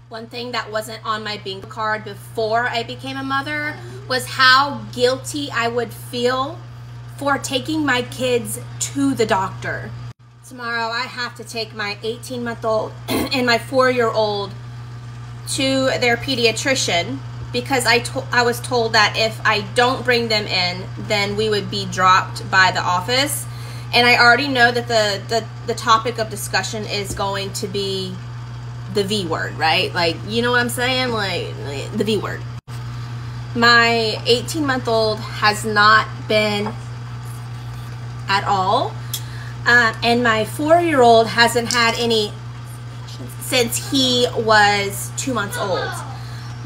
One thing that wasn't on my bingo card before I became a mother was how guilty I would feel for taking my kids to the doctor. Tomorrow I have to take my 18-month-old and my 4-year-old to their pediatrician because I was told that if I don't bring them in, then we would be dropped by the office. And I already know that the topic of discussion is going to be the V word, right? Like, you know what I'm saying? Like the V word. My 18-month-old has not been at all. And my 4-year-old hasn't had any since he was 2 months old.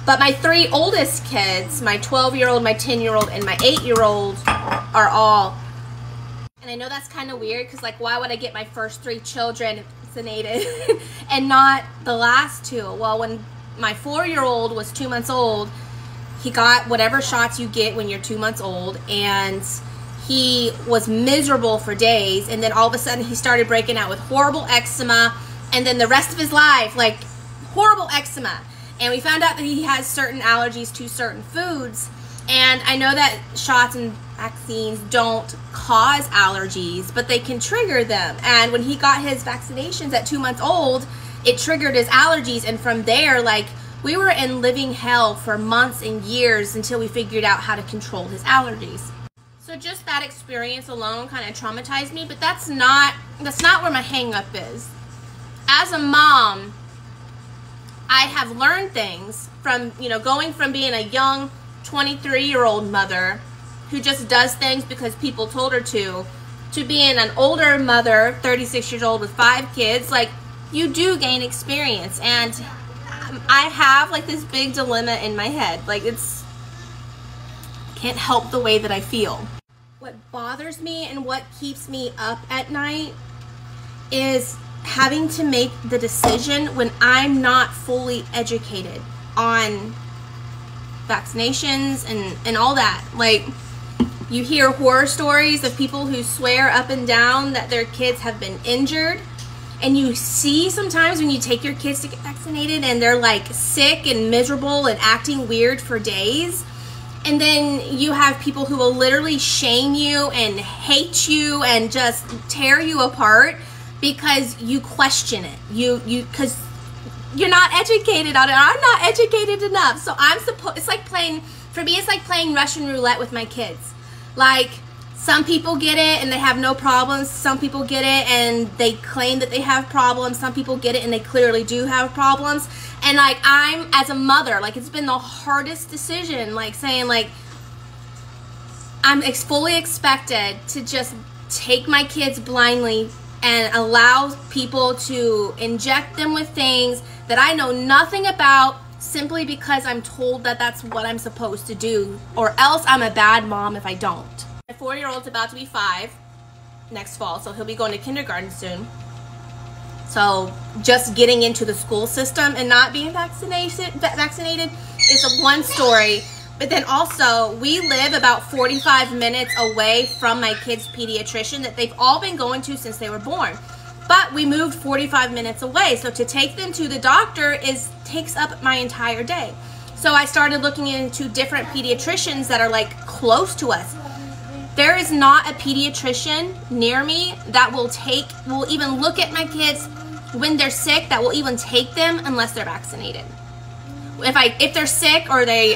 But my 3 oldest kids, my 12-year-old, my 10-year-old, and my 8-year-old are all. And I know that's kind of weird because, like, why would I get my first 3 children vaccinated and not the last 2? Well, when my 4-year-old was 2 months old, he got whatever shots you get when you're 2 months old, and he was miserable for days, and then all of a sudden he started breaking out with horrible eczema, and then the rest of his life, like, horrible eczema. And we found out that he has certain allergies to certain foods, and I know that shots and vaccines don't cause allergies, but they can trigger them. And when he got his vaccinations at 2 months old, it triggered his allergies, and from there, like, we were in living hell for months and years until we figured out how to control his allergies. So just that experience alone kind of traumatized me, but that's not where my hang up is. As a mom, I have learned things from, you know, going from being a young 23-year-old mother who just does things because people told her to being an older mother, 36 years old with 5 kids. Like, you do gain experience, and I have like this big dilemma in my head. Like, can't help the way that I feel. What bothers me and what keeps me up at night is having to make the decision when I'm not fully educated on vaccinations and all that. Like, you hear horror stories of people who swear up and down that their kids have been injured, and you see sometimes when you take your kids to get vaccinated and they're like sick and miserable and acting weird for days. And then you have people who will literally shame you and hate you and just tear you apart because you question it. Because you're not educated on it. I'm not educated enough. So it's like playing, for me, it's like playing Russian roulette with my kids. Like, some people get it and they have no problems. Some people get it and they claim that they have problems. Some people get it and they clearly do have problems. And like, I'm, as a mother, like, it's been the hardest decision, like saying, like, I'm fully expected to just take my kids blindly and allow people to inject them with things that I know nothing about simply because I'm told that that's what I'm supposed to do, or else I'm a bad mom if I don't. My 4-year-old's about to be 5 next fall, so he'll be going to kindergarten soon. So just getting into the school system and not being vaccinated is one story. But then also, we live about 45 minutes away from my kids' pediatrician that they've all been going to since they were born. But we moved 45 minutes away, so to take them to the doctor takes up my entire day. So I started looking into different pediatricians that are like close to us. There is not a pediatrician near me that will even look at my kids when they're sick, that will even take them unless they're vaccinated. If they're sick or they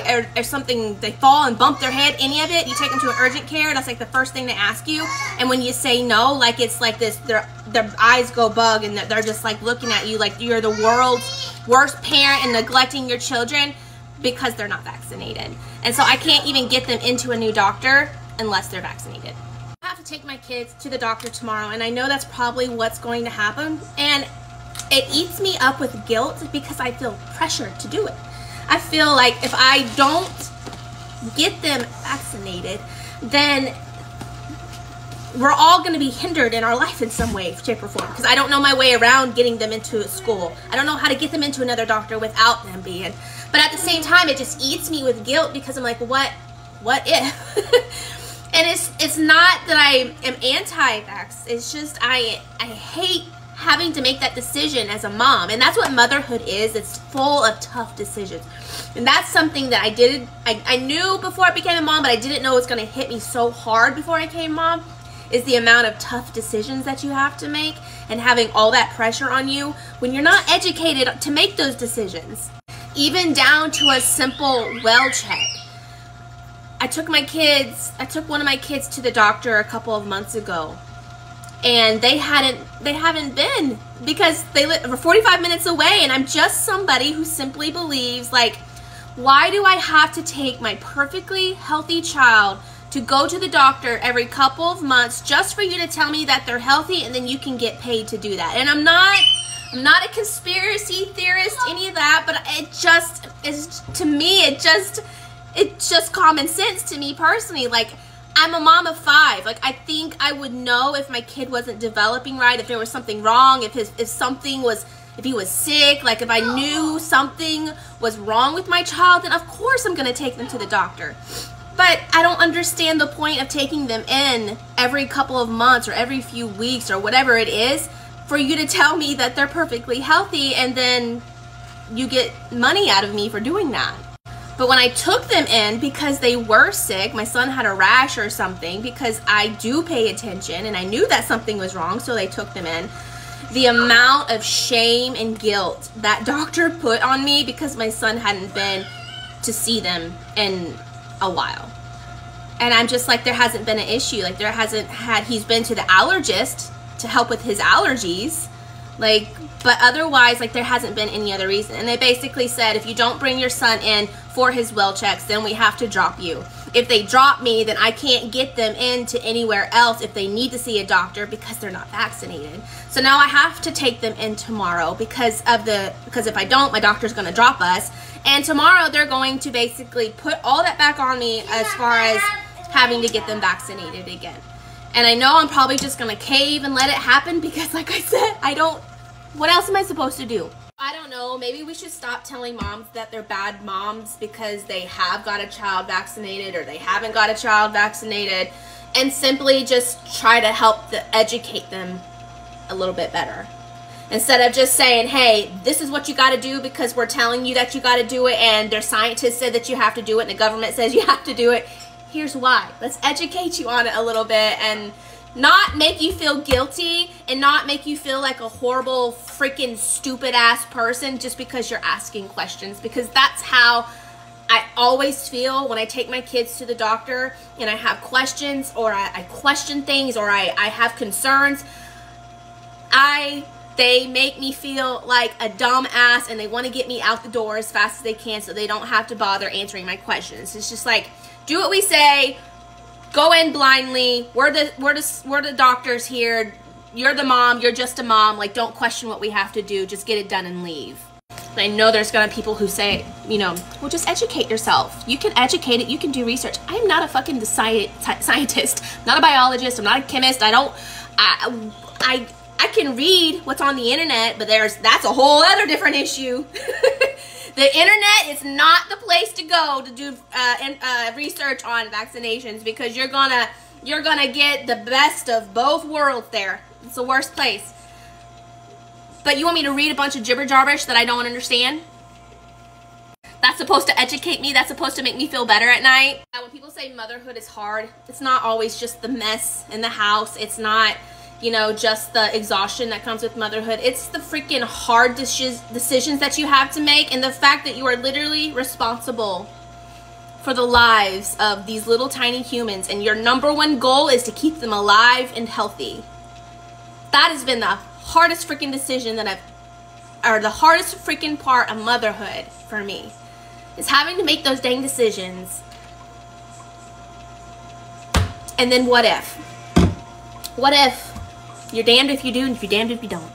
fall and bump their head, any of it, you take them to an urgent care. That's like the first thing they ask you. And when you say no, like, it's like this, their eyes go bug and they're just like looking at you like you're the world's worst parent and neglecting your children because they're not vaccinated. And so I can't even get them into a new doctor unless they're vaccinated. I have to take my kids to the doctor tomorrow, and I know that's probably what's going to happen. And it eats me up with guilt because I feel pressure to do it. I feel like if I don't get them vaccinated, then we're all going to be hindered in our life in some way, shape, or form. Because I don't know my way around getting them into a school. I don't know how to get them into another doctor without them being. But at the same time, it just eats me with guilt because I'm like, what if? And it's not that I am anti-vax. It's just I hate having to make that decision as a mom. And that's what motherhood is. It's full of tough decisions. And that's something that I knew before I became a mom, but I didn't know it was going to hit me so hard before I became a mom, is the amount of tough decisions that you have to make and having all that pressure on you when you're not educated to make those decisions. Even down to a simple well check. I took one of my kids to the doctor a couple of months ago, and they haven't been, because they live 45 minutes away, and I'm just somebody who simply believes, like, why do I have to take my perfectly healthy child to go to the doctor every couple of months just for you to tell me that they're healthy and then you can get paid to do that? And I'm not a conspiracy theorist, any of that, but it just is, to me, it's just common sense to me personally. Like, I'm a mom of 5. Like, I think I would know if my kid wasn't developing right, if there was something wrong, if he was sick, like if I knew something was wrong with my child, then of course I'm going to take them to the doctor. But I don't understand the point of taking them in every couple of months or every few weeks or whatever it is for you to tell me that they're perfectly healthy and then you get money out of me for doing that. But when I took them in because they were sick, my son had a rash or something, because I do pay attention and I knew that something was wrong, so they took them in. The amount of shame and guilt that doctor put on me because my son hadn't been to see them in a while. And I'm just like, there hasn't been an issue. Like, he's been to the allergist to help with his allergies. Like, but otherwise, like, there hasn't been any other reason. And they basically said, if you don't bring your son in for his well checks, then we have to drop you. If they drop me, then I can't get them into anywhere else if they need to see a doctor because they're not vaccinated. So now I have to take them in tomorrow because if I don't, my doctor's going to drop us. And tomorrow they're going to basically put all that back on me as far as having to get them vaccinated again. And I know I'm probably just going to cave and let it happen because, like I said, what else am I supposed to do? I don't know. Maybe we should stop telling moms that they're bad moms because they have got a child vaccinated or they haven't got a child vaccinated, and simply just try to help educate them a little bit better. Instead of just saying, hey, this is what you got to do because we're telling you that you got to do it, and their scientists said that you have to do it, and the government says you have to do it. Here's why. Let's educate you on it a little bit and not make you feel guilty and not make you feel like a horrible, freaking stupid ass person just because you're asking questions. Because that's how I always feel when I take my kids to the doctor and I have questions, or I question things, or I have concerns. They make me feel like a dumb ass, and they want to get me out the door as fast as they can so they don't have to bother answering my questions. It's just like, do what we say, go in blindly. We're the doctors here. You're the mom. You're just a mom. Like, don't question what we have to do. Just get it done and leave. And I know there's gonna be people who say, you know, well, just educate yourself. You can educate it. You can do research. I am not a fucking scientist. I'm not a biologist. I'm not a chemist. I can read what's on the internet, but that's a whole other different issue. The internet is not the place to go to do research on vaccinations, because you're gonna get the best of both worlds there. It's the worst place. But you want me to read a bunch of gibber-jabbish that I don't understand? That's supposed to educate me. That's supposed to make me feel better at night. When people say motherhood is hard, it's not always just the mess in the house. It's not, you know, just the exhaustion that comes with motherhood. It's the freaking hard decisions that you have to make, and the fact that you are literally responsible for the lives of these little tiny humans, and your #1 goal is to keep them alive and healthy. That has been the hardest freaking decision or the hardest freaking part of motherhood for me, is having to make those dang decisions. And then what if? What if? You're damned if you do, and you're damned if you don't.